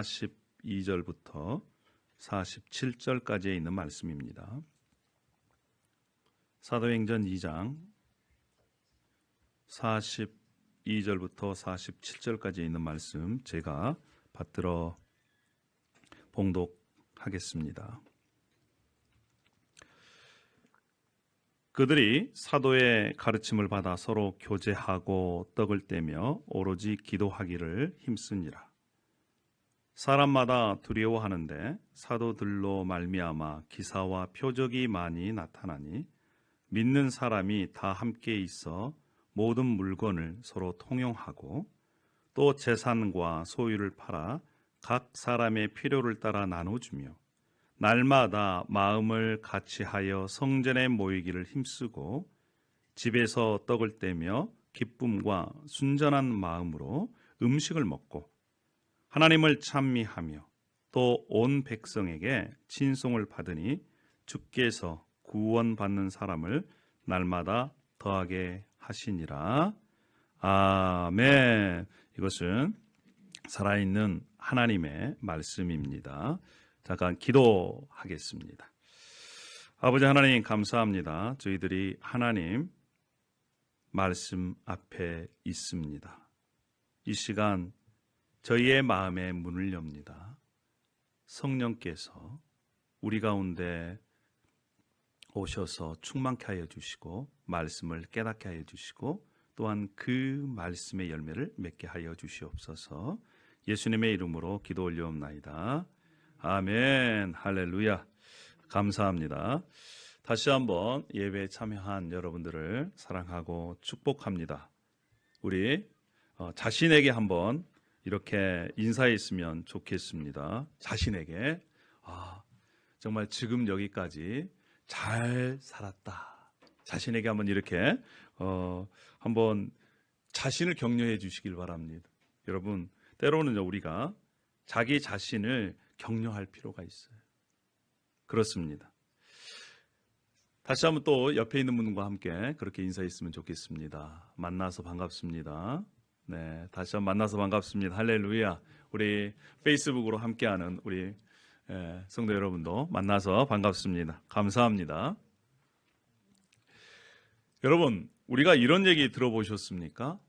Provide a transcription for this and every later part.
42절부터 47절까지에 있는 말씀입니다. 사도행전 2장 42절부터 47절까지에 있는 말씀 제가 받들어 봉독하겠습니다. 그들이 사도의 가르침을 받아 서로 교제하고 떡을 떼며 오로지 기도하기를 힘쓰니라. 사람마다 두려워하는데 사도들로 말미암아 기사와 표적이 많이 나타나니 믿는 사람이 다 함께 있어 모든 물건을 서로 통용하고 또 재산과 소유를 팔아 각 사람의 필요를 따라 나눠주며 날마다 마음을 같이하여 성전에 모이기를 힘쓰고 집에서 떡을 떼며 기쁨과 순전한 마음으로 음식을 먹고 하나님을 찬미하며 또 온 백성에게 친송을 받으니 주께서 구원받는 사람을 날마다 더하게 하시니라. 아멘. 이것은 살아있는 하나님의 말씀입니다. 잠깐 기도하겠습니다. 아버지 하나님 감사합니다. 저희들이 하나님 말씀 앞에 있습니다. 이 시간 저희의 마음에 문을 엽니다. 성령께서 우리 가운데 오셔서 충만케 하여 주시고 말씀을 깨닫게 하여 주시고 또한 그 말씀의 열매를 맺게 하여 주시옵소서. 예수님의 이름으로 기도 올려옵나이다. 아멘. 할렐루야. 감사합니다. 다시 한번 예배에 참여한 여러분들을 사랑하고 축복합니다. 우리 자신에게 한번 이렇게 인사했으면 좋겠습니다. 자신에게 정말 지금 여기까지 잘 살았다. 자신에게 한번 이렇게 한번 자신을 격려해 주시길 바랍니다. 여러분 때로는 우리가 자기 자신을 격려할 필요가 있어요. 그렇습니다. 다시 한번 또 옆에 있는 분과 함께 그렇게 인사했으면 좋겠습니다. 만나서 반갑습니다. 네, 다시 한번 만나서 반갑습니다. 할렐루야. 우리 페이스북으로 함께하는 우리 성도 여러분도 만나서 반갑습니다. 감사합니다. 여러분, 우리가 이런 얘기 들어보셨습니까?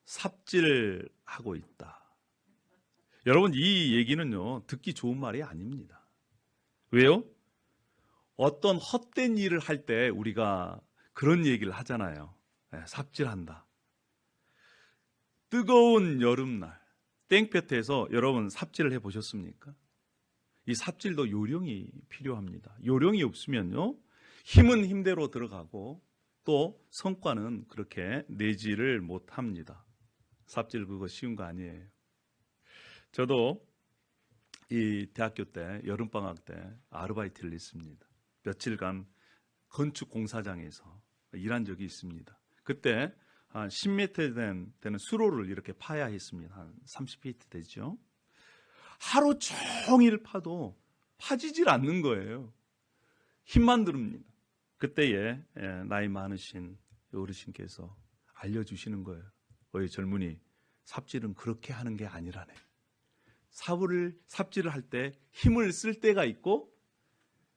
삽질하고 있다. 여러분, 이 얘기는요, 듣기 좋은 말이 아닙니다. 왜요? 어떤 헛된 일을 할 때 우리가 그런 얘기를 하잖아요. 삽질한다. 뜨거운 여름날 땡볕에서 여러분 삽질을 해보셨습니까? 이 삽질도 요령이 필요합니다. 요령이 없으면요, 힘은 힘대로 들어가고 또 성과는 그렇게 내지를 못합니다. 삽질 그거 쉬운 거 아니에요. 저도 이 대학교 때 여름방학 때 아르바이트를 했습니다. 며칠간 건축 공사장에서 일한 적이 있습니다. 그때 한 10m 되는 수로를 이렇게 파야 했습니다. 한 30피트 되죠. 하루 종일 파도 파지질 않는 거예요. 힘만 듭니다. 그때에 나이 많으신 어르신께서 알려주시는 거예요. 어이 젊은이, 삽질은 그렇게 하는 게 아니라네. 삽질을 할 때 힘을 쓸 때가 있고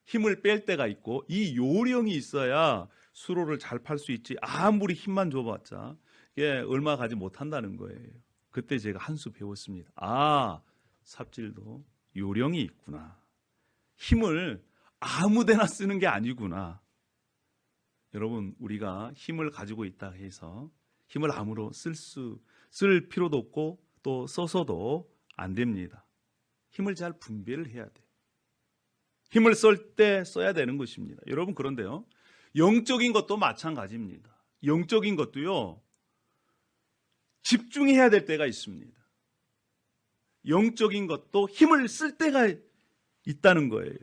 힘을 뺄 때가 있고 이 요령이 있어야 수로를 잘 팔 수 있지. 아무리 힘만 줘봤자 이게 얼마 가지 못한다는 거예요. 그때 제가 한 수 배웠습니다. 삽질도 요령이 있구나. 힘을 아무데나 쓰는 게 아니구나. 여러분, 우리가 힘을 가지고 있다 해서 힘을 아무로 쓸 필요도 없고 또 써서도 안 됩니다. 힘을 잘 분배를 해야 돼요. 힘을 쓸 때 써야 되는 것입니다. 여러분, 그런데요, 영적인 것도 마찬가지입니다. 영적인 것도요, 집중해야 될 때가 있습니다. 영적인 것도 힘을 쓸 때가 있다는 거예요.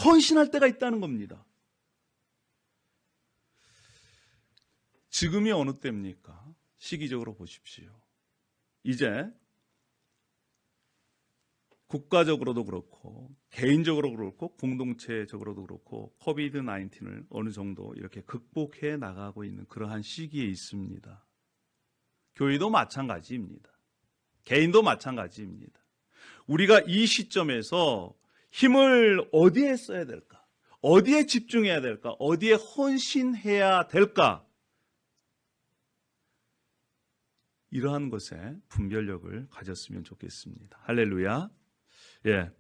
헌신할 때가 있다는 겁니다. 지금이 어느 때입니까? 시기적으로 보십시오. 이제 국가적으로도 그렇고 개인적으로도 그렇고 공동체적으로도 그렇고 코비드-19을 어느 정도 이렇게 극복해 나가고 있는 그러한 시기에 있습니다. 교회도 마찬가지입니다. 개인도 마찬가지입니다. 우리가 이 시점에서 힘을 어디에 써야 될까? 어디에 집중해야 될까? 어디에 헌신해야 될까? 이러한 것에 분별력을 가졌으면 좋겠습니다. 할렐루야. 예.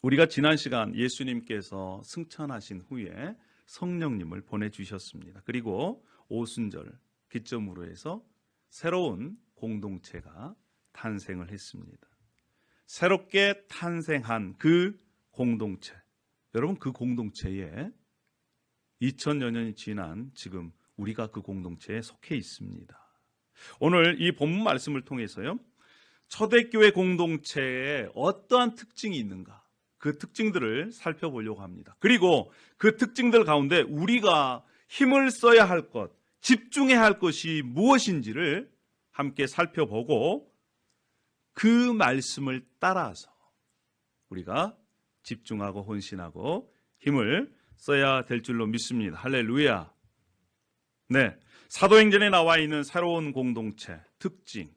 우리가 지난 시간 예수님께서 승천하신 후에 성령님을 보내주셨습니다. 그리고 오순절 기점으로 해서 새로운 공동체가 탄생을 했습니다. 새롭게 탄생한 그 공동체, 여러분 그 공동체에 2000여 년이 지난 지금 우리가 그 공동체에 속해 있습니다. 오늘 이 본문 말씀을 통해서요, 초대교회 공동체에 어떠한 특징이 있는가, 그 특징들을 살펴보려고 합니다. 그리고 그 특징들 가운데 우리가 힘을 써야 할 것, 집중해야 할 것이 무엇인지를 함께 살펴보고 그 말씀을 따라서 우리가 집중하고 헌신하고 힘을 써야 될 줄로 믿습니다. 할렐루야. 네, 사도행전에 나와 있는 새로운 공동체 특징,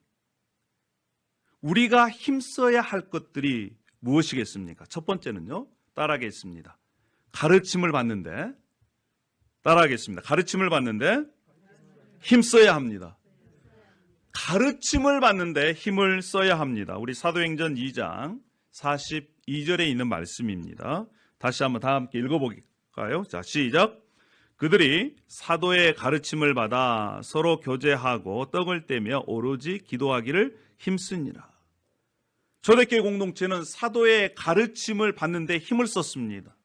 우리가 힘써야 할 것들이 무엇이겠습니까? 첫 번째는요, 따라하겠습니다. 가르침을 받는데, 따라하겠습니다. 가르침을 받는데 힘써야 합니다. 가르침을 받는데 힘을 써야 합니다. 우리 사도행전 2장 42절에 있는 말씀입니다. 다시 한번 다 함께 읽어볼까요? 자, 시작. 그들이 사도의 가르침을 받아 서로 교제하고 떡을 떼며 오로지 기도하기를 힘쓰니라. 초대교회 공동체는 사도의 가르침을 받는데 힘을 썼습니다.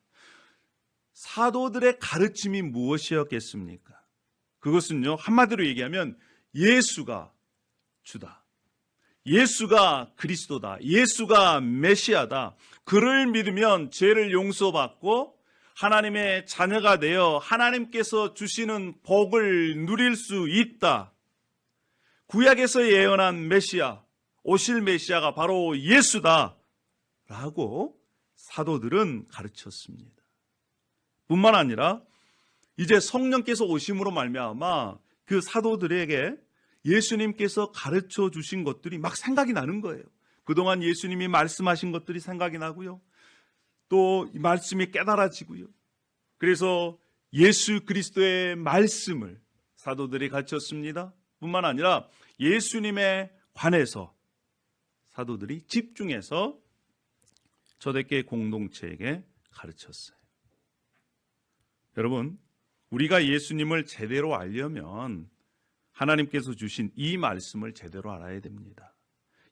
사도들의 가르침이 무엇이었겠습니까? 그것은요, 한마디로 얘기하면 예수가 주다, 예수가 그리스도다, 예수가 메시아다, 그를 믿으면 죄를 용서받고 하나님의 자녀가 되어 하나님께서 주시는 복을 누릴 수 있다. 구약에서 예언한 메시아, 오실 메시아가 바로 예수다 라고 사도들은 가르쳤습니다. 뿐만 아니라 이제 성령께서 오심으로 말미암아 그 사도들에게 예수님께서 가르쳐 주신 것들이 막 생각이 나는 거예요. 그동안 예수님이 말씀하신 것들이 생각이 나고요, 또 이 말씀이 깨달아지고요. 그래서 예수 그리스도의 말씀을 사도들이 가르쳤습니다. 뿐만 아니라 예수님에 관해서 사도들이 집중해서 초대교회 공동체에게 가르쳤어요. 여러분, 우리가 예수님을 제대로 알려면 하나님께서 주신 이 말씀을 제대로 알아야 됩니다.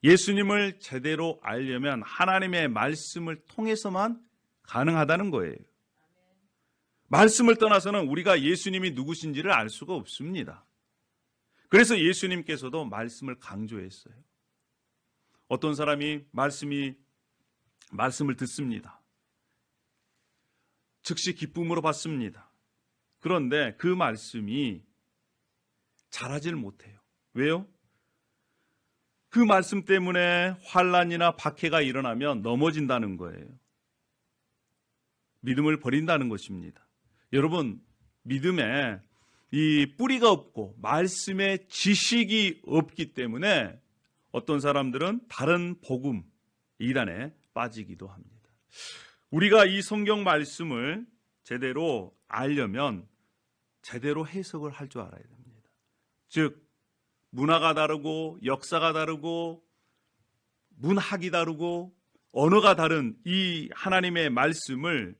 예수님을 제대로 알려면 하나님의 말씀을 통해서만 가능하다는 거예요. 말씀을 떠나서는 우리가 예수님이 누구신지를 알 수가 없습니다. 그래서 예수님께서도 말씀을 강조했어요. 어떤 사람이 말씀을 듣습니다. 즉시 기쁨으로 받습니다. 그런데 그 말씀이 자라질 못해요. 왜요? 그 말씀 때문에 환난이나 박해가 일어나면 넘어진다는 거예요. 믿음을 버린다는 것입니다. 여러분, 믿음에 이 뿌리가 없고 말씀에 지식이 없기 때문에 어떤 사람들은 다른 복음 이단에 빠지기도 합니다. 우리가 이 성경 말씀을 제대로 알려면 제대로 해석을 할 줄 알아야 됩니다. 즉, 문화가 다르고 역사가 다르고 문학이 다르고 언어가 다른 이 하나님의 말씀을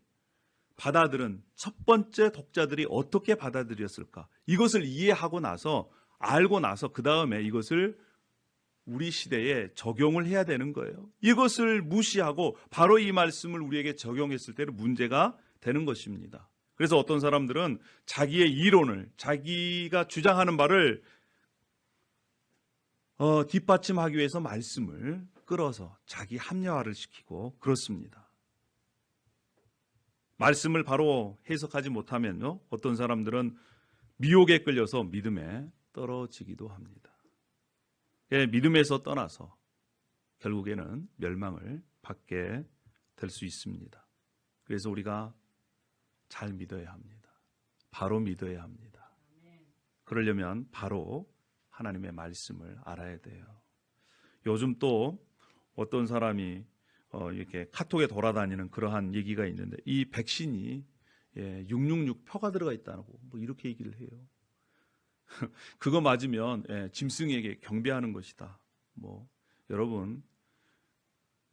받아들은 첫 번째 독자들이 어떻게 받아들였을까? 이것을 이해하고 나서, 알고 나서 그 다음에 이것을 우리 시대에 적용을 해야 되는 거예요. 이것을 무시하고 바로 이 말씀을 우리에게 적용했을 때는 문제가 되는 것입니다. 그래서 어떤 사람들은 자기의 이론을, 자기가 주장하는 바를 뒷받침하기 위해서 말씀을 끌어서 자기 합리화를 시키고 그렇습니다. 말씀을 바로 해석하지 못하면요, 어떤 사람들은 미혹에 끌려서 믿음에 떨어지기도 합니다. 믿음에서 떠나서 결국에는 멸망을 받게 될 수 있습니다. 그래서 우리가 잘 믿어야 합니다. 바로 믿어야 합니다. 그러려면 바로 하나님의 말씀을 알아야 돼요. 요즘 또 어떤 사람이 이렇게 카톡에 돌아다니는 그러한 얘기가 있는데 이 백신이 666 표가 들어가 있다고 뭐 이렇게 얘기를 해요. 그거 맞으면 짐승에게 경배하는 것이다. 뭐 여러분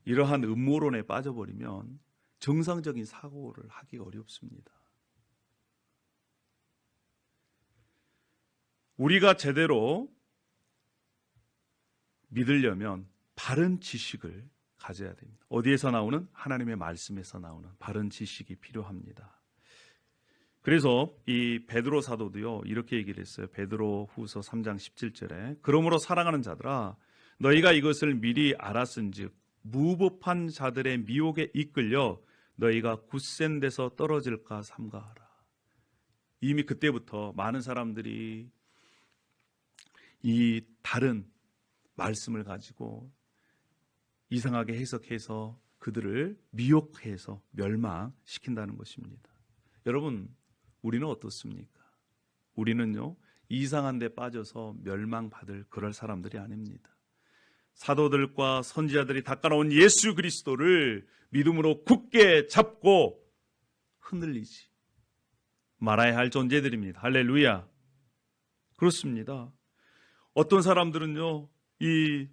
이러한 음모론에 빠져버리면 정상적인 사고를 하기가 어렵습니다. 우리가 제대로 믿으려면 바른 지식을 가져야 됩니다. 어디에서 나오는? 하나님의 말씀에서 나오는 바른 지식이 필요합니다. 그래서 이 베드로 사도도요 이렇게 얘기를 했어요. 베드로 후서 3장 17절에 그러므로 사랑하는 자들아 너희가 이것을 미리 알았은즉 무법한 자들의 미혹에 이끌려 너희가 굳센 데서 떨어질까 삼가하라. 이미 그때부터 많은 사람들이 이 다른 말씀을 가지고 이상하게 해석해서 그들을 미혹해서 멸망시킨다는 것입니다. 여러분 우리는 어떻습니까? 우리는요 이상한 데 빠져서 멸망받을 그럴 사람들이 아닙니다. 사도들과 선지자들이 닦아놓은 예수 그리스도를 믿음으로 굳게 잡고 흔들리지 말아야 할 존재들입니다. 할렐루야. 그렇습니다. 어떤 사람들은요 이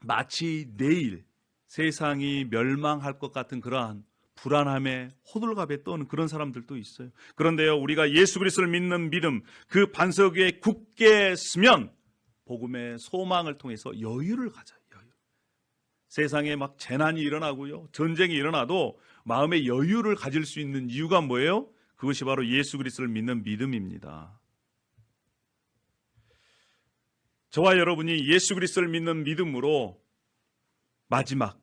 마치 내일 세상이 멸망할 것 같은 그러한 불안함에 호들갑에 떠는 그런 사람들도 있어요. 그런데요 우리가 예수 그리스도를 믿는 믿음 그 반석 위에 굳게 서면 복음의 소망을 통해서 여유를 가져요. 여유. 세상에 막 재난이 일어나고요 전쟁이 일어나도 마음의 여유를 가질 수 있는 이유가 뭐예요? 그것이 바로 예수 그리스도를 믿는 믿음입니다. 저와 여러분이 예수 그리스도를 믿는 믿음으로 마지막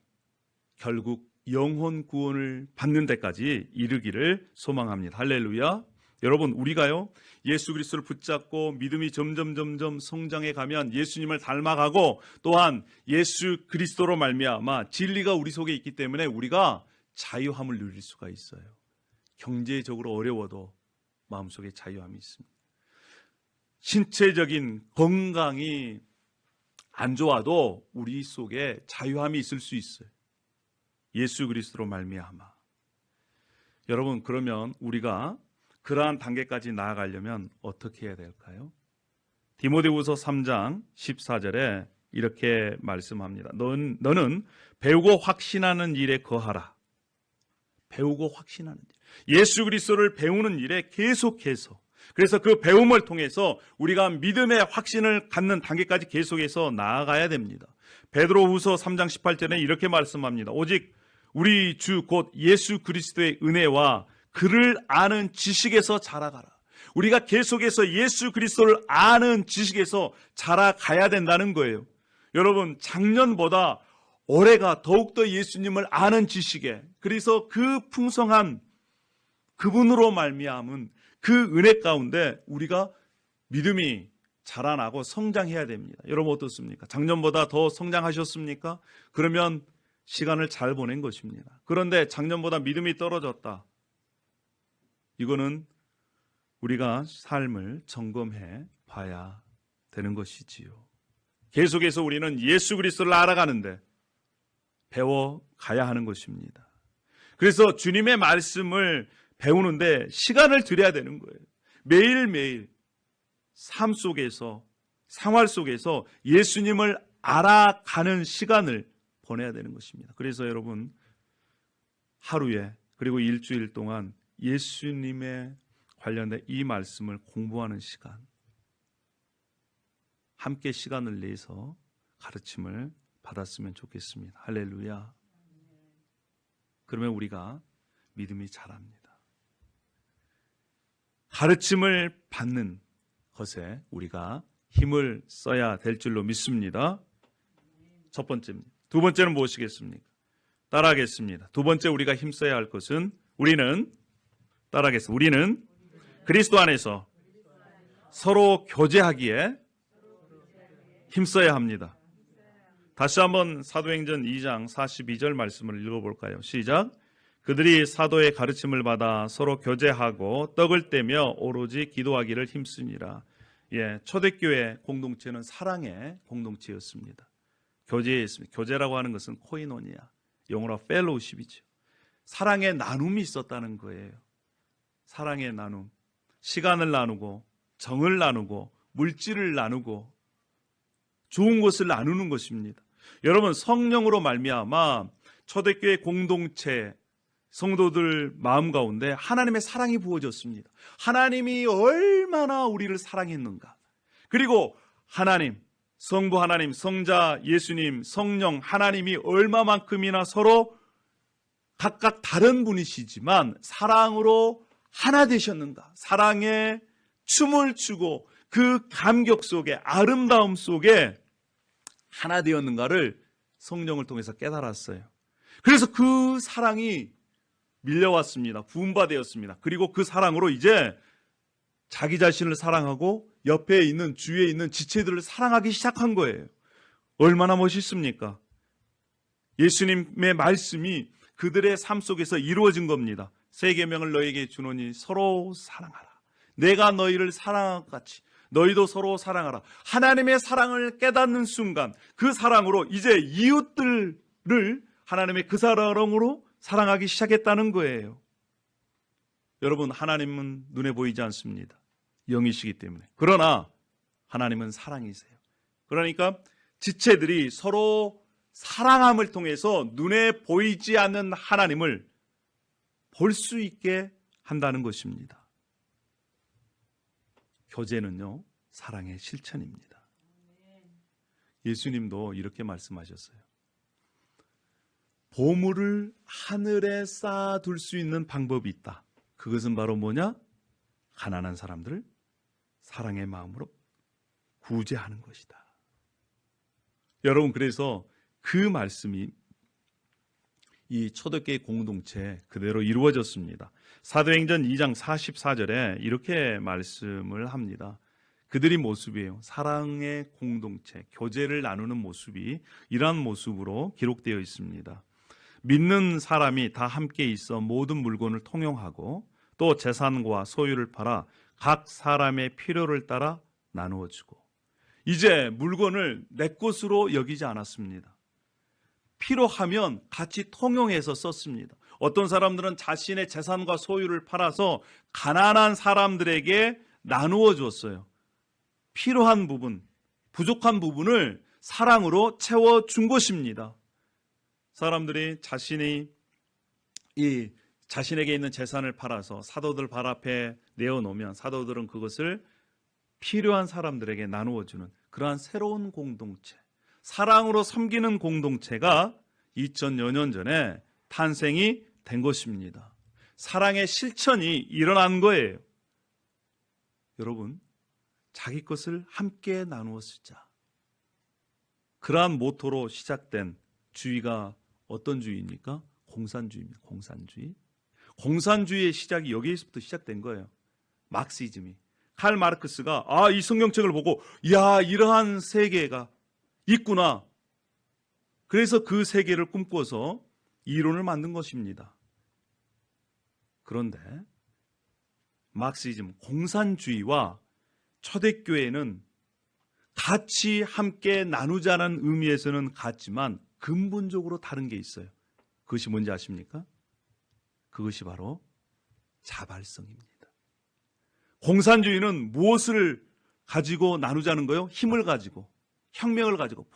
결국 영혼 구원을 받는 데까지 이르기를 소망합니다. 할렐루야. 여러분 우리가요 예수 그리스도를 붙잡고 믿음이 점점 성장해 가면 예수님을 닮아가고 또한 예수 그리스도로 말미암아 진리가 우리 속에 있기 때문에 우리가 자유함을 누릴 수가 있어요. 경제적으로 어려워도 마음속에 자유함이 있습니다. 신체적인 건강이 안 좋아도 우리 속에 자유함이 있을 수 있어요. 예수 그리스도로 말미암아. 여러분 그러면 우리가 그러한 단계까지 나아가려면 어떻게 해야 될까요? 디모데후서 3장 14절에 이렇게 말씀합니다. 너는 배우고 확신하는 일에 거하라. 배우고 확신하는 일. 예수 그리스도를 배우는 일에 계속해서 그래서 그 배움을 통해서 우리가 믿음의 확신을 갖는 단계까지 계속해서 나아가야 됩니다. 베드로후서 3장 18절에 이렇게 말씀합니다. 오직 우리 주 곧 예수 그리스도의 은혜와 그를 아는 지식에서 자라가라. 우리가 계속해서 예수 그리스도를 아는 지식에서 자라가야 된다는 거예요. 여러분 작년보다 올해가 더욱더 예수님을 아는 지식에 그래서 그 풍성한 그분으로 말미암은 그 은혜 가운데 우리가 믿음이 자라나고 성장해야 됩니다. 여러분 어떻습니까? 작년보다 더 성장하셨습니까? 그러면 시간을 잘 보낸 것입니다. 그런데 작년보다 믿음이 떨어졌다. 이거는 우리가 삶을 점검해 봐야 되는 것이지요. 계속해서 우리는 예수 그리스도를 알아가는데 배워가야 하는 것입니다. 그래서 주님의 말씀을 배우는데 시간을 들여야 되는 거예요. 매일매일 삶 속에서 생활 속에서 예수님을 알아가는 시간을 보내야 되는 것입니다. 그래서 여러분 하루에 그리고 일주일 동안 예수님에 관련된 이 말씀을 공부하는 시간 함께 시간을 내서 가르침을 받았으면 좋겠습니다. 할렐루야. 그러면 우리가 믿음이 자랍니다. 가르침을 받는 것에 우리가 힘을 써야 될 줄로 믿습니다. 첫 번째입니다. 두 번째는 무엇이겠습니까? 따라하겠습니다. 두 번째 우리가 힘써야 할 것은 우리는 그리스도 안에서 서로 교제하기에 힘써야 합니다. 다시 한번 사도행전 2장 42절 말씀을 읽어볼까요? 시작. 그들이 사도의 가르침을 받아 서로 교제하고 떡을 떼며 오로지 기도하기를 힘쓰니라. 초대교회 공동체는 사랑의 공동체였습니다. 교제에 있습니다. 교제라고 하는 것은 코이노니아, 영어로 펠로우십이죠. 사랑의 나눔이 있었다는 거예요. 사랑의 나눔, 시간을 나누고 정을 나누고 물질을 나누고 좋은 것을 나누는 것입니다. 여러분, 성령으로 말미암아 초대교회 공동체 성도들 마음 가운데 하나님의 사랑이 부어졌습니다. 하나님이 얼마나 우리를 사랑했는가. 그리고 하나님, 성부 하나님, 성자 예수님, 성령 하나님이 얼마만큼이나 서로 각각 다른 분이시지만 사랑으로 하나 되셨는가. 사랑에 춤을 추고 그 감격 속에, 아름다움 속에 하나 되었는가를 성령을 통해서 깨달았어요. 그래서 그 사랑이 밀려왔습니다. 부음받았습니다. 그리고 그 사랑으로 이제 자기 자신을 사랑하고 옆에 있는, 주위에 있는 지체들을 사랑하기 시작한 거예요. 얼마나 멋있습니까? 예수님의 말씀이 그들의 삶 속에서 이루어진 겁니다. 새 계명을 너에게 주노니 서로 사랑하라. 내가 너희를 사랑한 것 같이 너희도 서로 사랑하라. 하나님의 사랑을 깨닫는 순간 그 사랑으로 이제 이웃들을 하나님의 그 사랑으로 사랑하기 시작했다는 거예요. 여러분, 하나님은 눈에 보이지 않습니다. 영이시기 때문에. 그러나 하나님은 사랑이세요. 그러니까 지체들이 서로 사랑함을 통해서 눈에 보이지 않는 하나님을 볼 수 있게 한다는 것입니다. 교제는요, 사랑의 실천입니다. 예수님도 이렇게 말씀하셨어요. 보물을 하늘에 쌓아둘 수 있는 방법이 있다. 그것은 바로 뭐냐? 가난한 사람들을 사랑의 마음으로 구제하는 것이다. 여러분, 그래서 그 말씀이 이 초대교회 공동체 그대로 이루어졌습니다. 사도행전 2장 44절에 이렇게 말씀을 합니다. 그들이 모습이에요. 사랑의 공동체, 교제를 나누는 모습이 이러한 모습으로 기록되어 있습니다. 믿는 사람이 다 함께 있어 모든 물건을 통용하고 또 재산과 소유를 팔아 각 사람의 필요를 따라 나누어 주고, 이제 물건을 내 것으로 여기지 않았습니다. 필요하면 같이 통용해서 썼습니다. 어떤 사람들은 자신의 재산과 소유를 팔아서 가난한 사람들에게 나누어 주었어요. 필요한 부분, 부족한 부분을 사랑으로 채워준 것입니다. 사람들이 자신에게 있는 재산을 팔아서 사도들 발 앞에 내어놓으면 사도들은 그것을 필요한 사람들에게 나누어주는 그러한 새로운 공동체, 사랑으로 섬기는 공동체가 2000여 년 전에 탄생이 된 것입니다. 사랑의 실천이 일어난 거예요. 여러분, 자기 것을 함께 나누어 쓰자. 그러한 모토로 시작된 주의가 어떤 주의입니까? 공산주의입니다. 공산주의. 공산주의의 시작이 여기에서부터 시작된 거예요. 막시즘이. 칼 마르크스가 이 성경책을 보고 이러한 세계가 있구나. 그래서 그 세계를 꿈꿔서 이론을 만든 것입니다. 그런데 막시즘, 공산주의와 초대교회는 같이 함께 나누자는 의미에서는 같지만 근본적으로 다른 게 있어요. 그것이 뭔지 아십니까? 그것이 바로 자발성입니다. 공산주의는 무엇을 가지고 나누자는 거예요? 힘을 가지고, 혁명을 가지고,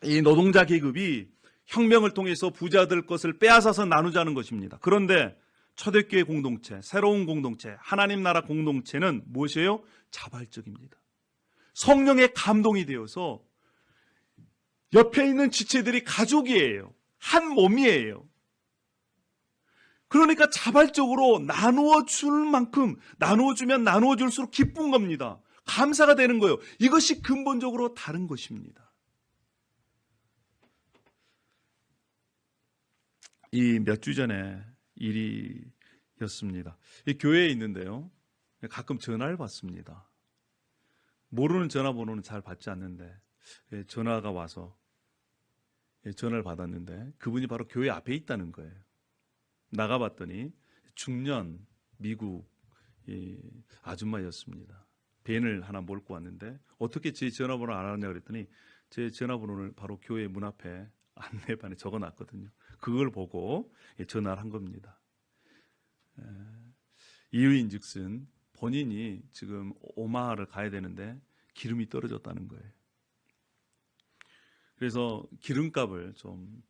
이 노동자 계급이 혁명을 통해서 부자들 것을 빼앗아서 나누자는 것입니다. 그런데 초대교회 공동체, 새로운 공동체, 하나님 나라 공동체는 무엇이에요? 자발적입니다. 성령의 감동이 되어서 옆에 있는 지체들이 가족이에요. 한 몸이에요. 그러니까 자발적으로 나누어 줄 만큼 나누어주면 나누어줄수록 기쁜 겁니다. 감사가 되는 거예요. 이것이 근본적으로 다른 것입니다. 이 몇 주 전에 일이었습니다. 이 교회에 있는데요, 가끔 전화를 받습니다. 모르는 전화번호는 잘 받지 않는데 전화가 와서 전화를 받았는데 그분이 바로 교회 앞에 있다는 거예요. 나가봤더니 중년 미국 아줌마였습니다. 벤을 하나 몰고 왔는데 어떻게 제 전화번호를 알았냐 그랬더니 제 전화번호를 바로 교회 문 앞에 안내반에 적어놨거든요. 그걸 보고 전화를 한 겁니다. 이유인즉슨 본인이 지금 오마하를 가야 되는데 기름이 떨어졌다는 거예요. 그래서 기름값을 좀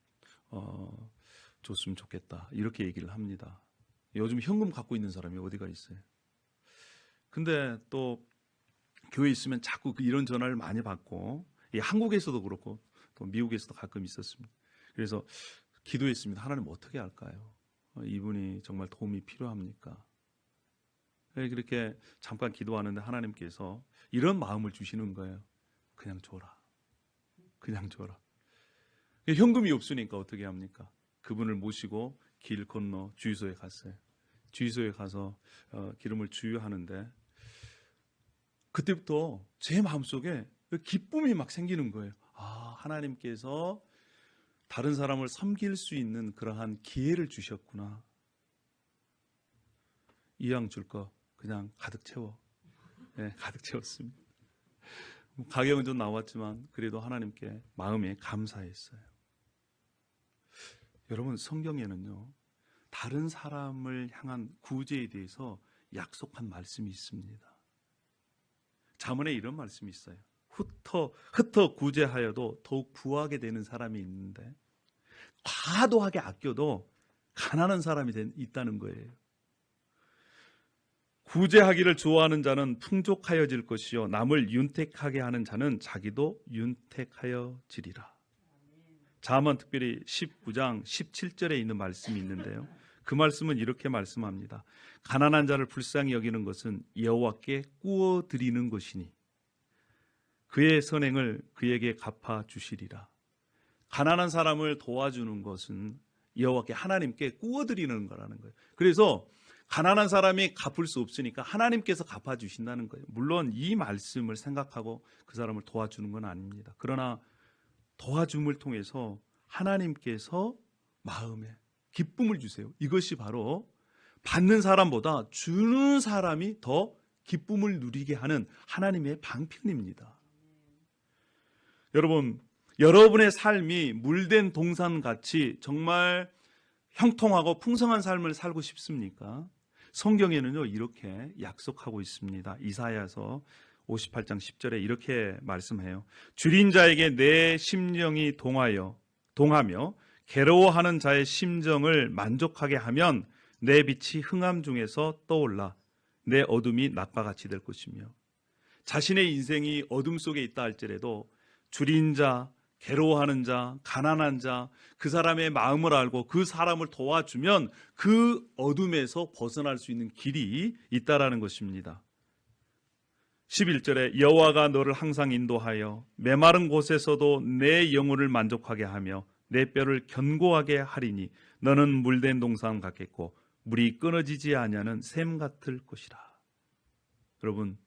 줬으면 좋겠다 이렇게 얘기를 합니다. 요즘 현금 갖고 있는 사람이 어디가 있어요? 근데 또 교회에 있으면 자꾸 이런 전화를 많이 받고, 한국에서도 그렇고 또 미국에서도 가끔 있었습니다. 그래서 기도했습니다. 하나님 어떻게 할까요? 이분이 정말 도움이 필요합니까? 그렇게 잠깐 기도하는데 하나님께서 이런 마음을 주시는 거예요. 그냥 줘라. 그냥 줘라. 현금이 없으니까 어떻게 합니까? 그분을 모시고 길 건너 주유소에 갔어요. 주유소에 가서 기름을 주유하는데 그때부터 제 마음속에 기쁨이 막 생기는 거예요. 아, 하나님께서 다른 사람을 섬길 수 있는 그러한 기회를 주셨구나. 이왕 줄 거 그냥 가득 채워. 네, 가득 채웠습니다. 가격은 좀 나왔지만 그래도 하나님께 마음에 감사했어요. 여러분, 성경에는요, 다른 사람을 향한 구제에 대해서 약속한 말씀이 있습니다. 잠언에 이런 말씀이 있어요. 흩어 구제하여도 더욱 부하게 되는 사람이 있는데 과도하게 아껴도 가난한 사람이 있다는 거예요. 구제하기를 좋아하는 자는 풍족하여질 것이요 남을 윤택하게 하는 자는 자기도 윤택하여지리라. 잠언 특별히 19장 17절에 있는 말씀이 있는데요. 그 말씀은 이렇게 말씀합니다. 가난한 자를 불쌍히 여기는 것은 여호와께 꾸어 드리는 것이니 그의 선행을 그에게 갚아 주시리라. 가난한 사람을 도와주는 것은 여호와께 하나님께 꾸어 드리는 거라는 거예요. 그래서 가난한 사람이 갚을 수 없으니까 하나님께서 갚아 주신다는 거예요. 물론 이 말씀을 생각하고 그 사람을 도와주는 건 아닙니다. 그러나 도와줌을 통해서 하나님께서 마음에 기쁨을 주세요. 이것이 바로 받는 사람보다 주는 사람이 더 기쁨을 누리게 하는 하나님의 방편입니다. 여러분, 여러분의 삶이 물된 동산같이 정말 형통하고 풍성한 삶을 살고 싶습니까? 성경에는요, 이렇게 약속하고 있습니다. 이사야서 58장 10절에 이렇게 말씀해요. 줄인 자에게 내 심령이 동하며 괴로워하는 자의 심정을 만족하게 하면 내 빛이 흥함 중에서 떠올라 내 어둠이 낮과 같이 될 것이며, 자신의 인생이 어둠 속에 있다 할지라도 줄인 자, 괴로워하는 자, 가난한 자, 그 사람의 마음을 알고 그 사람을 도와주면 그 어둠에서 벗어날 수 있는 길이 있다라는 것입니다. 11절에 여호와가 너를 항상 인도하여 메마른 곳에서도 내 영혼을 만족하게 하며 내 뼈를 견고하게 하리니 너는 물된 동산 같겠고 물이 끊어지지 아니하는 샘 같을 것이라. 여러분,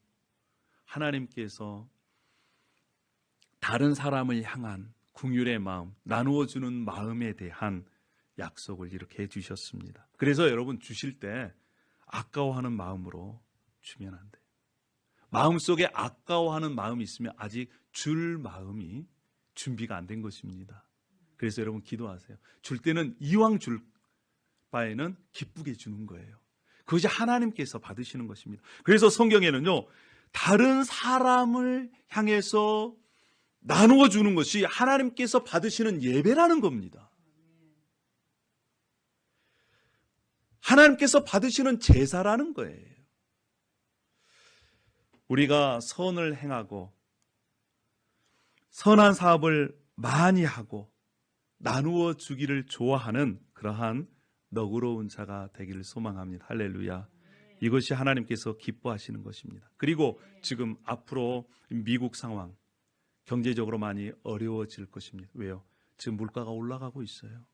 하나님께서 다른 사람을 향한 긍휼의 마음, 나누어주는 마음에 대한 약속을 이렇게 해주셨습니다. 그래서 여러분, 주실 때 아까워하는 마음으로 주면 안 돼요. 마음속에 아까워하는 마음이 있으면 아직 줄 마음이 준비가 안 된 것입니다. 그래서 여러분, 기도하세요. 줄 때는 이왕 줄 바에는 기쁘게 주는 거예요. 그것이 하나님께서 받으시는 것입니다. 그래서 성경에는요, 다른 사람을 향해서 나누어 주는 것이 하나님께서 받으시는 예배라는 겁니다. 하나님께서 받으시는 제사라는 거예요. 우리가 선을 행하고 선한 사업을 많이 하고 나누어 주기를 좋아하는 그러한 너그러운 자가 되기를 소망합니다. 할렐루야. 이것이 하나님께서 기뻐하시는 것입니다. 그리고 지금 앞으로 미국 상황 경제적으로 많이 어려워질 것입니다. 왜요? 지금 물가가 올라가고 있어요.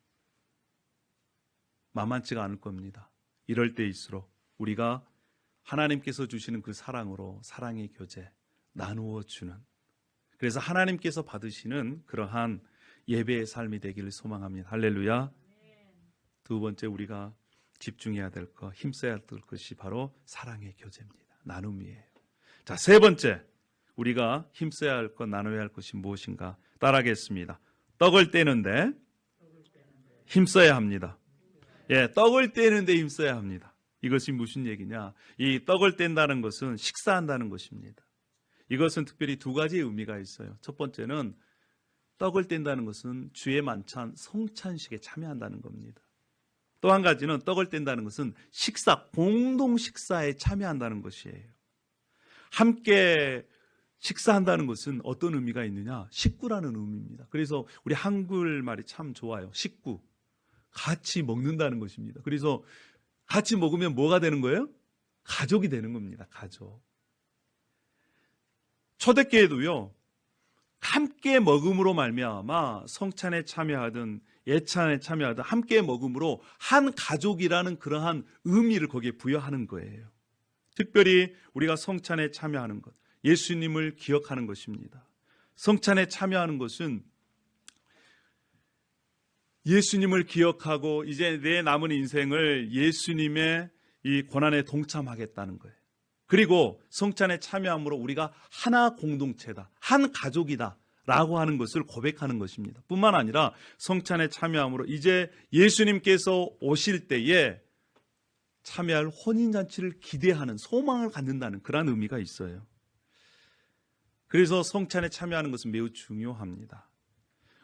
만만치가 않을 겁니다. 이럴 때일수록 우리가 하나님께서 주시는 그 사랑으로 사랑의 교제 나누어 주는, 그래서 하나님께서 받으시는 그러한 예배의 삶이 되기를 소망합니다. 할렐루야. 두 번째, 우리가 집중해야 될 것, 힘써야 될 것이 바로 사랑의 교제입니다. 나눔이에요. 자, 세 번째, 우리가 힘써야 할 것, 나눠야 할 것이 무엇인가? 따라하겠습니다. 떡을 떼는데 힘써야 합니다. 예, 떡을 떼는데 힘써야 합니다. 이것이 무슨 얘기냐? 이 떡을 뗀다는 것은 식사한다는 것입니다. 이것은 특별히 두 가지의 의미가 있어요. 첫 번째는 떡을 뗀다는 것은 주의 만찬 성찬식에 참여한다는 겁니다. 또 한 가지는 떡을 뗀다는 것은 식사, 공동 식사에 참여한다는 것이에요. 함께 식사한다는 것은 어떤 의미가 있느냐? 식구라는 의미입니다. 그래서 우리 한글말이 참 좋아요. 식구. 같이 먹는다는 것입니다. 그래서 같이 먹으면 뭐가 되는 거예요? 가족이 되는 겁니다. 가족. 초대교회도요, 함께 먹음으로 말미암아 성찬에 참여하든 예찬에 참여하든 함께 먹음으로 한 가족이라는 그러한 의미를 거기에 부여하는 거예요. 특별히 우리가 성찬에 참여하는 것, 예수님을 기억하는 것입니다. 성찬에 참여하는 것은 예수님을 기억하고 이제 내 남은 인생을 예수님의 이 고난에 동참하겠다는 거예요. 그리고 성찬에 참여함으로 우리가 하나 공동체다, 한 가족이다 라고 하는 것을 고백하는 것입니다. 뿐만 아니라 성찬에 참여함으로 이제 예수님께서 오실 때에 참여할 혼인잔치를 기대하는, 소망을 갖는다는 그런 의미가 있어요. 그래서 성찬에 참여하는 것은 매우 중요합니다.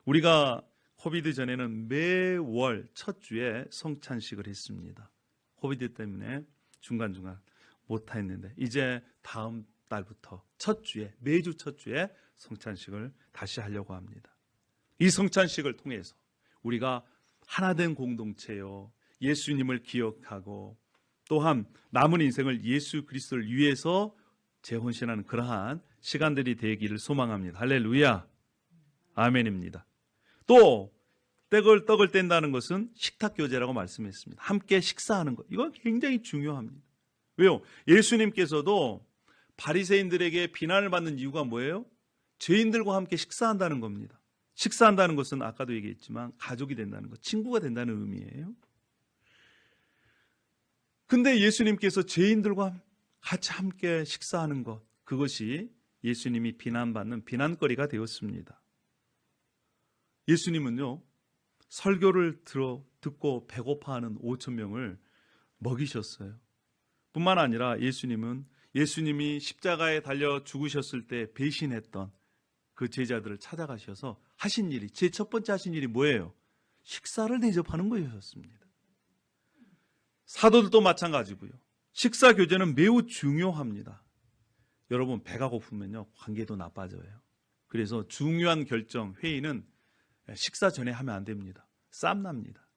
우리가 코비드 전에는 매월 첫 주에 성찬식을 했습니다. 코비드 때문에 중간중간 못했는데 이제 다음 달부터 첫 주에, 매주 첫 주에 성찬식을 다시 하려고 합니다. 이 성찬식을 통해서 우리가 하나된 공동체요, 예수님을 기억하고 또한 남은 인생을 예수 그리스도를 위해서 재혼신하는 그러한 시간들이 되기를 소망합니다. 할렐루야, 아멘입니다. 또 떡을 뗀다는 것은 식탁교제라고 말씀했습니다. 함께 식사하는 것, 이건 굉장히 중요합니다. 왜요? 예수님께서도 바리새인들에게 비난을 받는 이유가 뭐예요? 죄인들과 함께 식사한다는 겁니다. 식사한다는 것은 아까도 얘기했지만 가족이 된다는 것, 친구가 된다는 의미예요. 근데 예수님께서 죄인들과 같이 함께 식사하는 것, 그것이 예수님이 비난받는 비난거리가 되었습니다. 예수님은요, 설교를 듣고 배고파하는 5천 명을 먹이셨어요. 뿐만 아니라 예수님이 십자가에 달려 죽으셨을 때 배신했던 그 제자들을 찾아가셔서 하신 일이, 제 첫 번째 하신 일이 뭐예요? 식사를 대접하는 것이었습니다. 사도들도 마찬가지고요. 식사 교제는 매우 중요합니다. 여러분, 배가 고프면요, 관계도 나빠져요. 그래서 중요한 결정, 회의는 식사 전에 하면 안 됩니다. 싸움 납니다.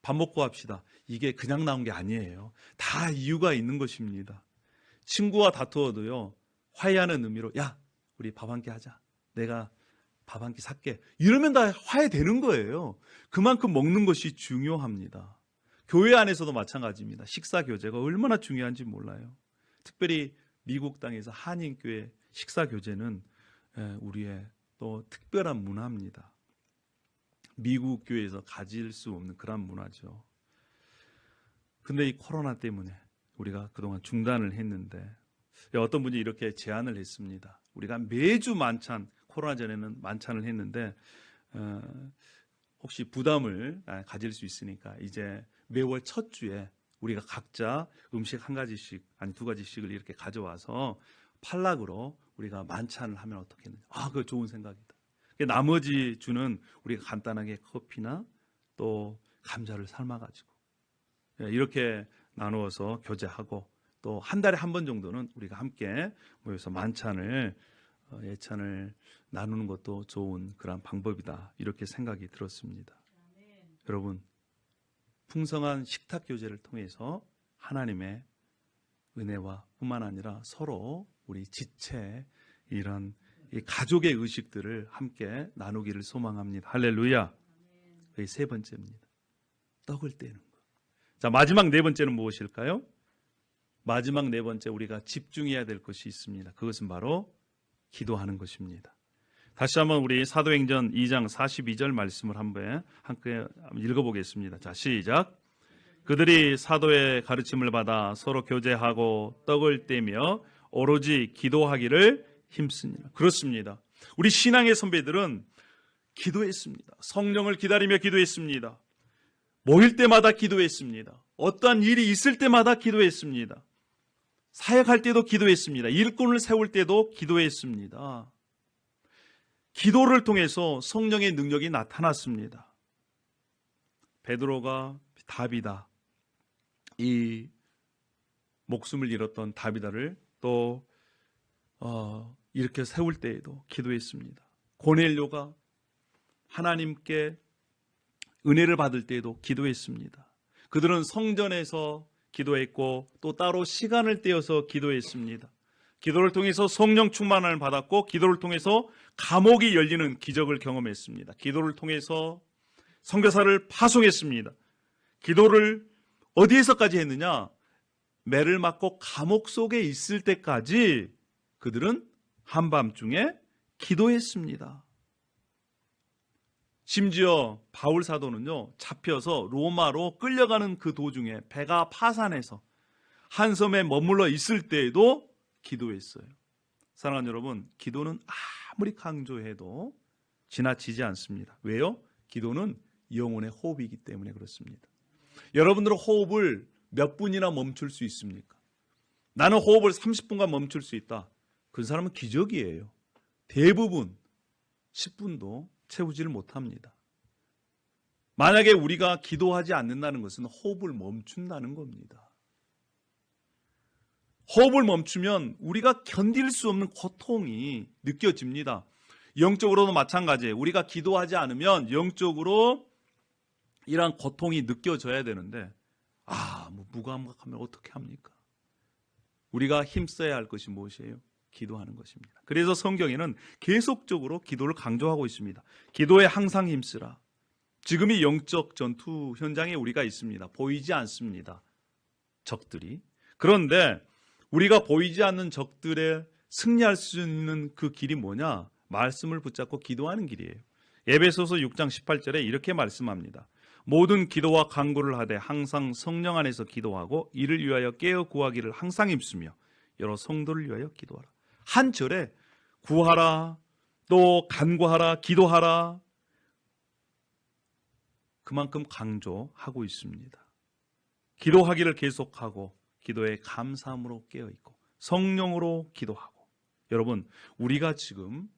밥 먹고 합시다. 이게 그냥 나온 게 아니에요. 다 이유가 있는 것입니다. 친구와 다투어도요, 화해하는 의미로, 야, 우리 밥 한 끼 하자. 내가 밥 한 끼 살게. 이러면 다 화해되는 거예요. 그만큼 먹는 것이 중요합니다. 교회 안에서도 마찬가지입니다. 식사 교제가 얼마나 중요한지 몰라요. 특별히 미국 땅에서 한인교회 식사 교제는 우리의 또 특별한 문화입니다. 미국 교회에서 가질 수 없는 그런 문화죠. 근데 이 코로나 때문에 우리가 그동안 중단을 했는데, 어떤 분이 이렇게 제안을 했습니다. 우리가 매주 만찬, 코로나 전에는 만찬을 했는데 혹시 부담을 가질 수 있으니까 이제 매월 첫 주에 우리가 각자 음식 한 가지씩, 아니 두 가지씩을 이렇게 가져와서 팔락으로 우리가 만찬을 하면 어떻겠느냐. 그거 좋은 생각이다. 나머지 주는 우리가 간단하게 커피나 또 감자를 삶아가지고 이렇게 나누어서 교제하고, 또 한 달에 한 번 정도는 우리가 함께 모여서 만찬을, 예찬을 나누는 것도 좋은 그런 방법이다, 이렇게 생각이 들었습니다. 여러분, 풍성한 식탁 교제를 통해서 하나님의 은혜와 뿐만 아니라 서로 우리 지체, 이런 이 가족의 의식들을 함께 나누기를 소망합니다. 할렐루야. 그게 세 번째입니다. 떡을 떼는 것. 자, 마지막 네 번째는 무엇일까요? 마지막 네 번째, 우리가 집중해야 될 것이 있습니다. 그것은 바로 기도하는 것입니다. 다시 한번 우리 사도행전 2장 42절 말씀을 함께 읽어보겠습니다. 자, 시작. 그들이 사도의 가르침을 받아 서로 교제하고 떡을 떼며 오로지 기도하기를 힘쓰니라. 그렇습니다. 우리 신앙의 선배들은 기도했습니다. 성령을 기다리며 기도했습니다. 모일 때마다 기도했습니다. 어떠한 일이 있을 때마다 기도했습니다. 사역할 때도 기도했습니다. 일꾼을 세울 때도 기도했습니다. 기도를 통해서 성령의 능력이 나타났습니다. 베드로가 다비다, 이 목숨을 잃었던 다비다를 또 이렇게 세울 때에도 기도했습니다. 고넬료가 하나님께 은혜를 받을 때에도 기도했습니다. 그들은 성전에서 기도했고 또 따로 시간을 떼어서 기도했습니다. 기도를 통해서 성령 충만을 받았고 기도를 통해서 감옥이 열리는 기적을 경험했습니다. 기도를 통해서 선교사를 파송했습니다. 기도를 어디에서까지 했느냐? 매를 맞고 감옥 속에 있을 때까지 그들은 한밤중에 기도했습니다. 심지어 바울 사도는요, 잡혀서 로마로 끌려가는 그 도중에 배가 파산해서 한 섬에 머물러 있을 때에도 기도했어요. 사랑하는 여러분, 기도는 아무리 강조해도 지나치지 않습니다. 왜요? 기도는 영혼의 호흡이기 때문에 그렇습니다. 여러분들은 호흡을 몇 분이나 멈출 수 있습니까? 나는 호흡을 30분간 멈출 수 있다. 그 사람은 기적이에요. 대부분 10분도 채우지를 못합니다. 만약에 우리가 기도하지 않는다는 것은 호흡을 멈춘다는 겁니다. 호흡을 멈추면 우리가 견딜 수 없는 고통이 느껴집니다. 영적으로도 마찬가지예요. 우리가 기도하지 않으면 영적으로 이러한 고통이 느껴져야 되는데 무감각하면 어떻게 합니까? 우리가 힘써야 할 것이 무엇이에요? 기도하는 것입니다. 그래서 성경에는 계속적으로 기도를 강조하고 있습니다. 기도에 항상 힘쓰라. 지금이 영적 전투 현장에 우리가 있습니다. 보이지 않습니다. 적들이. 그런데 우리가 보이지 않는 적들에 승리할 수 있는 그 길이 뭐냐? 말씀을 붙잡고 기도하는 길이에요. 에베소서 6장 18절에 이렇게 말씀합니다. 모든 기도와 간구를 하되 항상 성령 안에서 기도하고 이를 위하여 깨어 구하기를 항상 힘쓰며 여러 성도를 위하여 기도하라. 한 절에 구하라, 또 간구하라, 기도하라, 그만큼 강조하고 있습니다. 기도하기를 계속하고 기도에 감사함으로 깨어있고 성령으로 기도하고. 여러분, 우리가 지금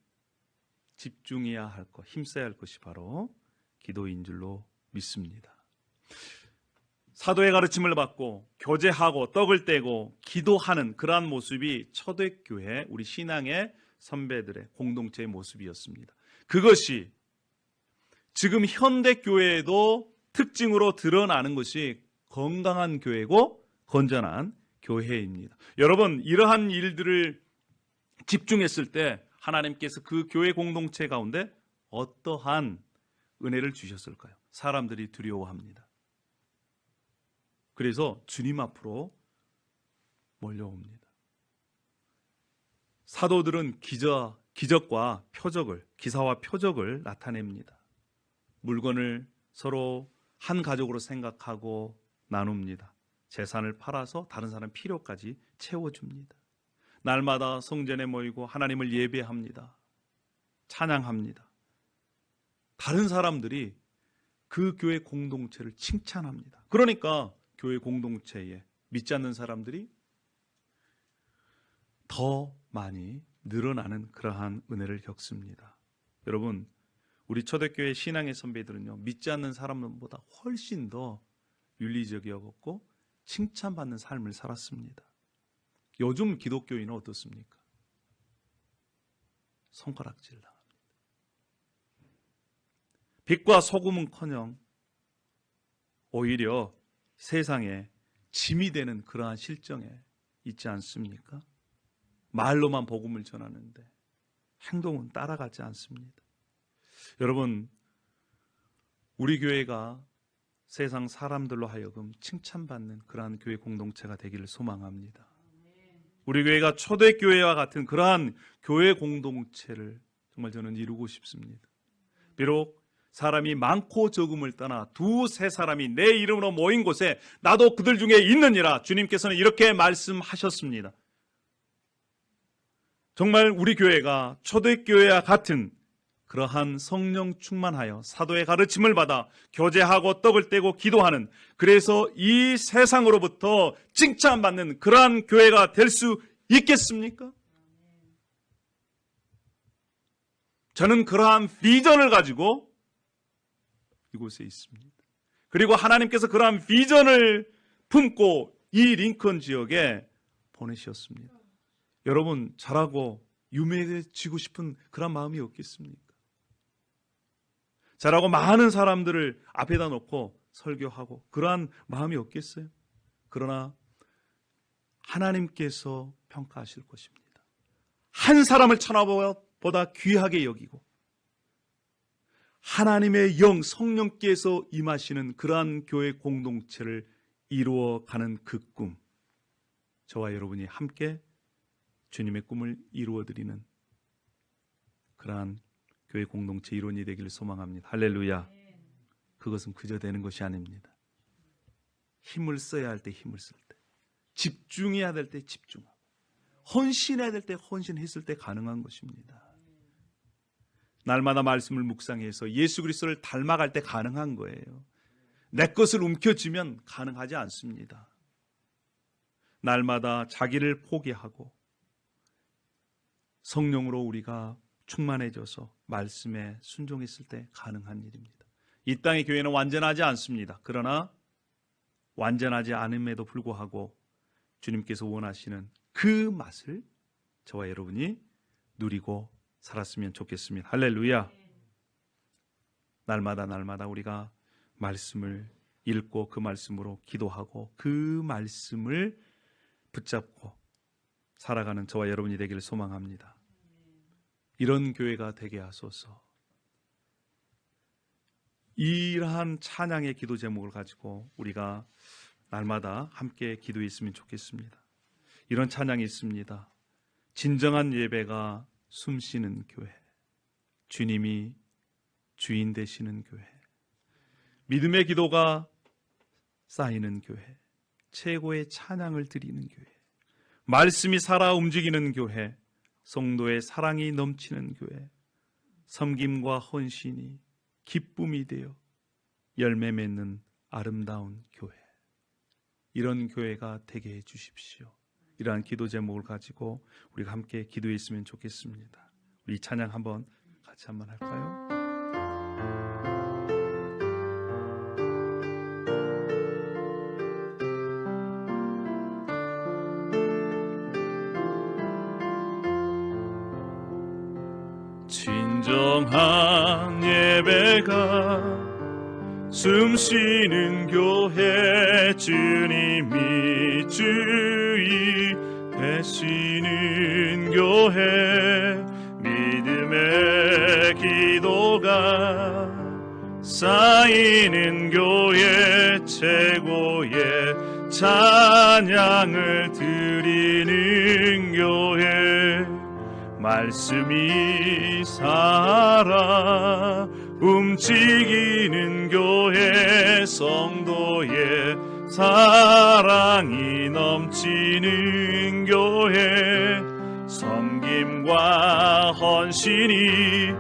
집중해야 할 것, 힘써야 할 것이 바로 기도인 줄로 믿습니다. 사도의 가르침을 받고 교제하고 떡을 떼고 기도하는 그러한 모습이 초대교회 우리 신앙의 선배들의 공동체의 모습이었습니다. 그것이 지금 현대교회에도 특징으로 드러나는 것이 건강한 교회고 건전한 교회입니다. 여러분, 이러한 일들을 집중했을 때 하나님께서 그 교회 공동체 가운데 어떠한 은혜를 주셨을까요? 사람들이 두려워합니다. 그래서 주님 앞으로 몰려옵니다. 사도들은 기적과 표적을, 기사와 표적을 나타냅니다. 물건을 서로 한 가족으로 생각하고 나눕니다. 재산을 팔아서 다른 사람 필요까지 채워줍니다. 날마다 성전에 모이고 하나님을 예배합니다. 찬양합니다. 다른 사람들이 그 교회 공동체를 칭찬합니다. 그러니까 교회 공동체에 믿지 않는 사람들이 더 많이 늘어나는 그러한 은혜를 겪습니다. 여러분, 우리 초대교회 신앙의 선배들은요, 믿지 않는 사람보다 훨씬 더 윤리적이었고 칭찬받는 삶을 살았습니다. 요즘 기독교인은 어떻습니까? 손가락질 당합니다. 빛과 소금은커녕 오히려 세상에 짐이 되는 그러한 실정에 있지 않습니까? 말로만 복음을 전하는데 행동은 따라가지 않습니다. 여러분, 우리 교회가 세상 사람들로 하여금 칭찬받는 그러한 교회 공동체가 되기를 소망합니다. 우리 교회가 초대교회와 같은 그러한 교회 공동체를 정말 저는 이루고 싶습니다. 비록 사람이 많고 적음을 떠나 두세 사람이 내 이름으로 모인 곳에 나도 그들 중에 있느니라 주님께서는 이렇게 말씀하셨습니다. 정말 우리 교회가 초대교회와 같은 그러한 성령 충만하여 사도의 가르침을 받아 교제하고 떡을 떼고 기도하는, 그래서 이 세상으로부터 칭찬받는 그러한 교회가 될 수 있겠습니까? 저는 그러한 비전을 가지고 이곳에 있습니다. 그리고 하나님께서 그러한 비전을 품고 이 링컨 지역에 보내셨습니다. 여러분, 잘하고 유명해지고 싶은 그런 마음이 없겠습니까? 잘하고 많은 사람들을 앞에다 놓고 설교하고 그러한 마음이 없겠어요? 그러나 하나님께서 평가하실 것입니다. 한 사람을 천하보다 귀하게 여기고 하나님의 영, 성령께서 임하시는 그러한 교회 공동체를 이루어가는 그 꿈, 저와 여러분이 함께 주님의 꿈을 이루어드리는 그러한 교회 공동체 일원이 되기를 소망합니다. 할렐루야. 그것은 그저 되는 것이 아닙니다. 힘을 써야 할 때 힘을 쓸 때, 집중해야 될 때 집중하고, 헌신해야 될 때 헌신했을 때 가능한 것입니다. 날마다 말씀을 묵상해서 예수 그리스도를 닮아갈 때 가능한 거예요. 내 것을 움켜쥐면 가능하지 않습니다. 날마다 자기를 포기하고 성령으로 우리가 충만해져서 말씀에 순종했을 때 가능한 일입니다. 이 땅의 교회는 완전하지 않습니다. 그러나 완전하지 않음에도 불구하고 주님께서 원하시는 그 맛을 저와 여러분이 누리고 살았으면 좋겠습니다. 할렐루야. 날마다 우리가 말씀을 읽고 그 말씀으로 기도하고 그 말씀을 붙잡고 살아가는 저와 여러분이 되기를 소망합니다. 이런 교회가 되게 하소서. 이러한 찬양의 기도 제목을 가지고 우리가 날마다 함께 기도했으면 좋겠습니다. 이런 찬양이 있습니다. 진정한 예배가 숨쉬는 교회, 주님이 주인 되시는 교회, 믿음의 기도가 쌓이는 교회, 최고의 찬양을 드리는 교회, 말씀이 살아 움직이는 교회, 성도의 사랑이 넘치는 교회, 섬김과 헌신이 기쁨이 되어 열매 맺는 아름다운 교회, 이런 교회가 되게 해주십시오. 이러한 기도 제목을 가지고 우리가 함께 기도했으면 좋겠습니다. 우리 찬양 같이 한번 할까요? 진정한 예배가 숨쉬는 교회, 주님이 주인 되시는 교회, 믿음의 기도가 쌓이는 교회, 최고의 찬양을 드리는 교회, 말씀이 살아 움직이는 교회, 성도의 사랑이 넘치는 교회, 섬김과 헌신이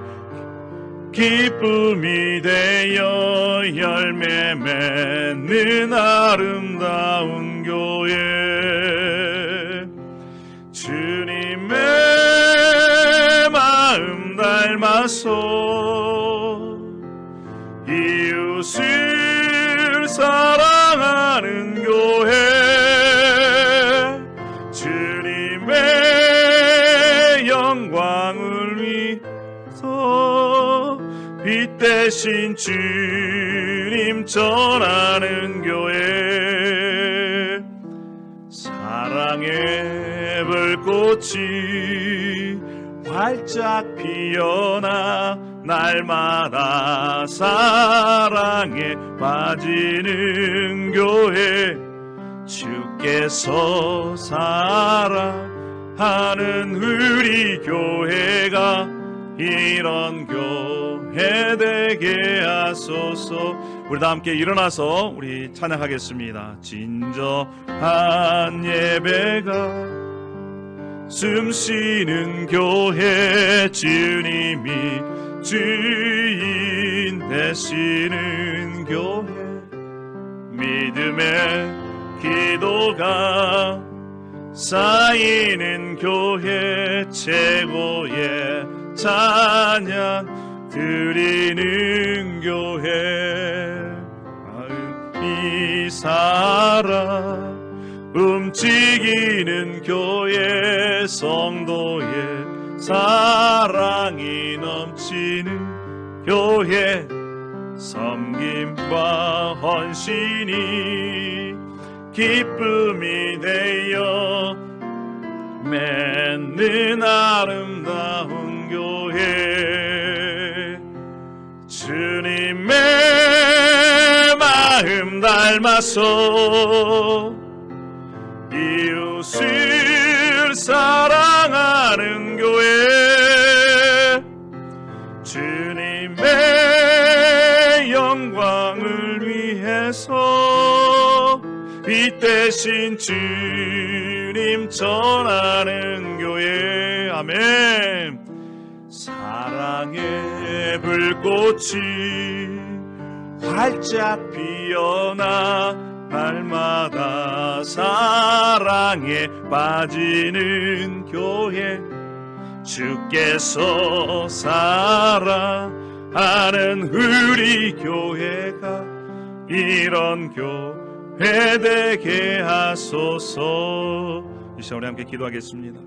기쁨이 되어 열매 맺는 아름다운 교회, 주님의 마음 닮아서 이웃을 사랑하는 교회, 주님의 영광을 위해서 빛 대신 주님 전하는 교회, 사랑의 불꽃이 활짝 피어나 날마다 사랑에 빠지는 교회, 주께서 사랑하는 우리 교회가 이런 교회 되게 하소서. 우리 다 함께 일어나서 우리 찬양하겠습니다. 진정한 예배가 숨쉬는 교회 주님이 주인 되시는 교회 믿음의 기도가 쌓이는 교회 최고의 찬양 드리는 교회 마음이 살아 움직이는 교회 성도의 사랑이 넘치는 교회 섬김과 헌신이 기쁨이 되어 맺는 아름다운 교회 주님의 마음 닮아서 이웃을 사랑하는 교회 주님의 영광을 위해서 빛 대신 주님 전하는 교회 아멘 사랑의 불꽃이 활짝 피어나 날마다 사랑에 빠지는 교회 주께서 사랑하는 우리 교회가 이런 교회 되게 하소서. 이 시간 우리 함께 기도하겠습니다.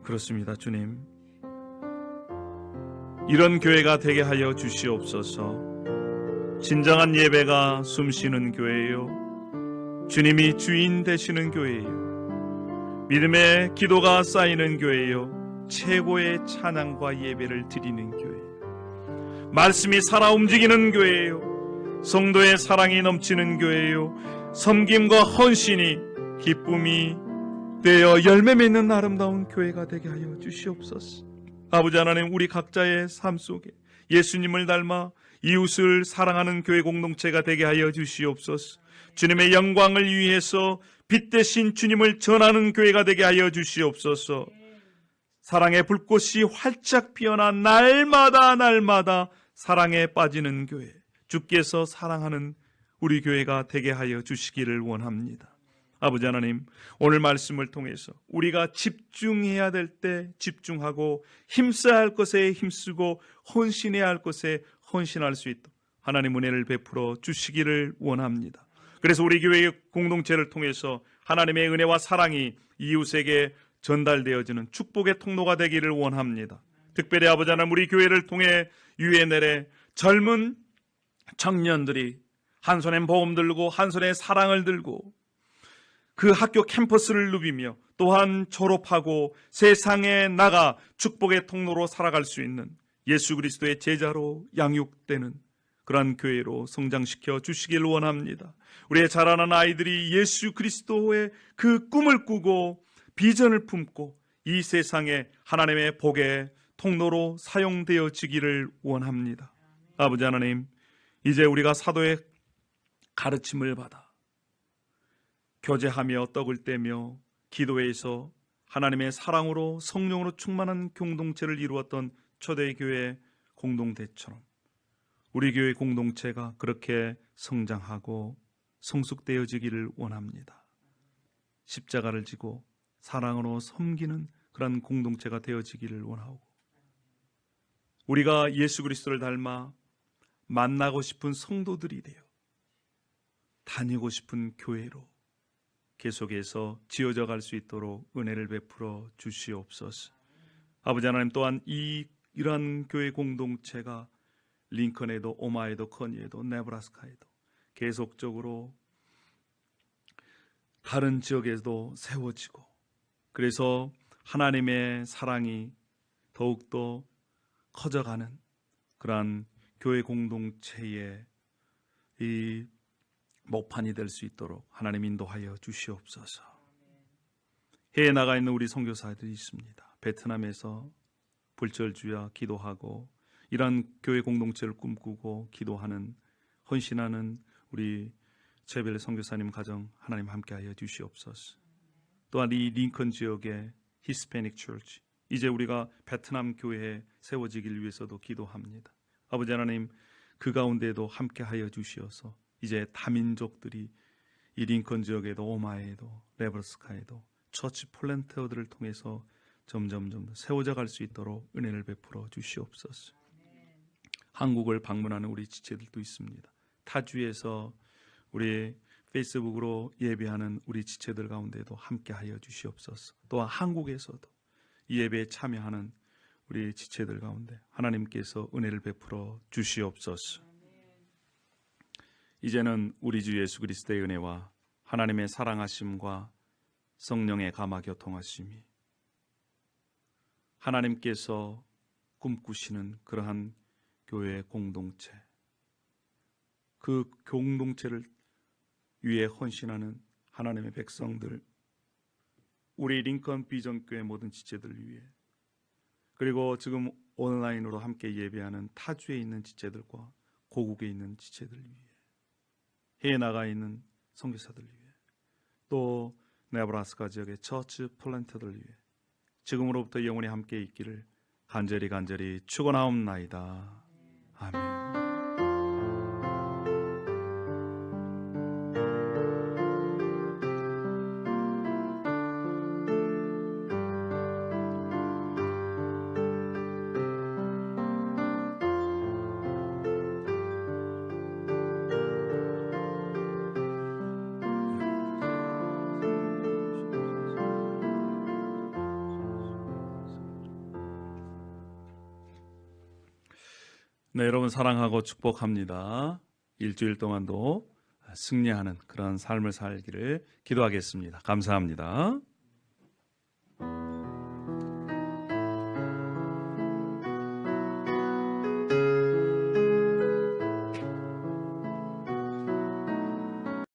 그렇습니다. 주님 이런 교회가 되게 하여 주시옵소서. 진정한 예배가 숨쉬는 교회요 주님이 주인 되시는 교회요 믿음의 기도가 쌓이는 교회요 최고의 찬양과 예배를 드리는 교회요 말씀이 살아 움직이는 교회요 성도의 사랑이 넘치는 교회요 섬김과 헌신이 기쁨이 되어 열매 맺는 아름다운 교회가 되게 하여 주시옵소서. 아버지 하나님 우리 각자의 삶 속에 예수님을 닮아 이웃을 사랑하는 교회 공동체가 되게 하여 주시옵소서. 주님의 영광을 위해서 빛 대신 주님을 전하는 교회가 되게 하여 주시옵소서. 사랑의 불꽃이 활짝 피어나 날마다 사랑에 빠지는 교회 주께서 사랑하는 우리 교회가 되게 하여 주시기를 원합니다. 아버지 하나님 오늘 말씀을 통해서 우리가 집중해야 될 때 집중하고 힘써야 할 것에 힘쓰고 헌신해야 할 것에 헌신할 수 있도록 하나님 은혜를 베풀어 주시기를 원합니다. 그래서 우리 교회의 공동체를 통해서 하나님의 은혜와 사랑이 이웃에게 전달되어지는 축복의 통로가 되기를 원합니다. 특별히 아버지 하나님 우리 교회를 통해 UNL의 젊은 청년들이 한 손에 복음 들고 한 손에 사랑을 들고 그 학교 캠퍼스를 누비며 또한 졸업하고 세상에 나가 축복의 통로로 살아갈 수 있는 예수 그리스도의 제자로 양육되는 그러한 교회로 성장시켜 주시길 원합니다. 우리의 자라는 아이들이 예수 그리스도의 그 꿈을 꾸고 비전을 품고 이 세상에 하나님의 복의 통로로 사용되어지기를 원합니다. 아버지 하나님 이제 우리가 사도의 가르침을 받아 교제하며 떡을 떼며 기도회에서 하나님의 사랑으로 성령으로 충만한 공동체를 이루었던 초대교회 공동체처럼 우리 교회 공동체가 그렇게 성장하고 성숙되어지기를 원합니다. 십자가를 지고 사랑으로 섬기는 그런 공동체가 되어지기를 원하고 우리가 예수 그리스도를 닮아 만나고 싶은 성도들이 되어 다니고 싶은 교회로 계속해서 지어져 갈 수 있도록 은혜를 베풀어 주시옵소서. 아버지 하나님 또한 이러한 교회 공동체가 링컨에도 오마에도 커니에도 네브라스카에도 계속적으로 다른 지역에도 세워지고 그래서 하나님의 사랑이 더욱더 커져가는 그러한 교회 공동체의 이 목판이 될 수 있도록 하나님 인도하여 주시옵소서. 해외에 나가 있는 우리 선교사들이 있습니다. 베트남에서 불철주야 기도하고 이러한 교회 공동체를 꿈꾸고 기도하는 헌신하는 우리 제벨 선교사님 가정 하나님 함께하여 주시옵소서. 또한 이 링컨 지역의 히스패닉 처치, 이제 우리가 베트남 교회에 세워지길 위해서도 기도합니다. 아버지 하나님, 그 가운데에도 함께하여 주시어서 이제 다민족들이 이 링컨 지역에도 오마에도 네브라스카에도 처치 플랜터들을 통해서 점점 세워져 갈 수 있도록 은혜를 베풀어 주시옵소서. 한국을 방문하는 우리 지체들도 있습니다. 타주에서 우리 페이스북으로 예배하는 우리 지체들 가운데도 함께하여 주시옵소서. 또한 한국에서도 이 예배에 참여하는 우리 지체들 가운데 하나님께서 은혜를 베풀어 주시옵소서. 이제는 우리 주 예수 그리스도의 은혜와 하나님의 사랑하심과 성령의 감화 교통하심이, 하나님께서 꿈꾸시는 그러한 교회의 공동체, 그 공동체를 위해 헌신하는 하나님의 백성들, 우리 링컨 비전교회 모든 지체들 위해, 그리고 지금 온라인으로 함께 예배하는 타주에 있는 지체들과 고국에 있는 지체들 위해, 해외 나가 있는 선교사들 위해, 또 네브라스카 지역의 처치 플랜터들 위해 지금으로부터 영원히 함께 있기를 간절히 축원하옵나이다. 아멘. 네, 여러분 사랑하고 축복합니다. 일주일 동안도 승리하는 그런 삶을 살기를 기도하겠습니다. 감사합니다.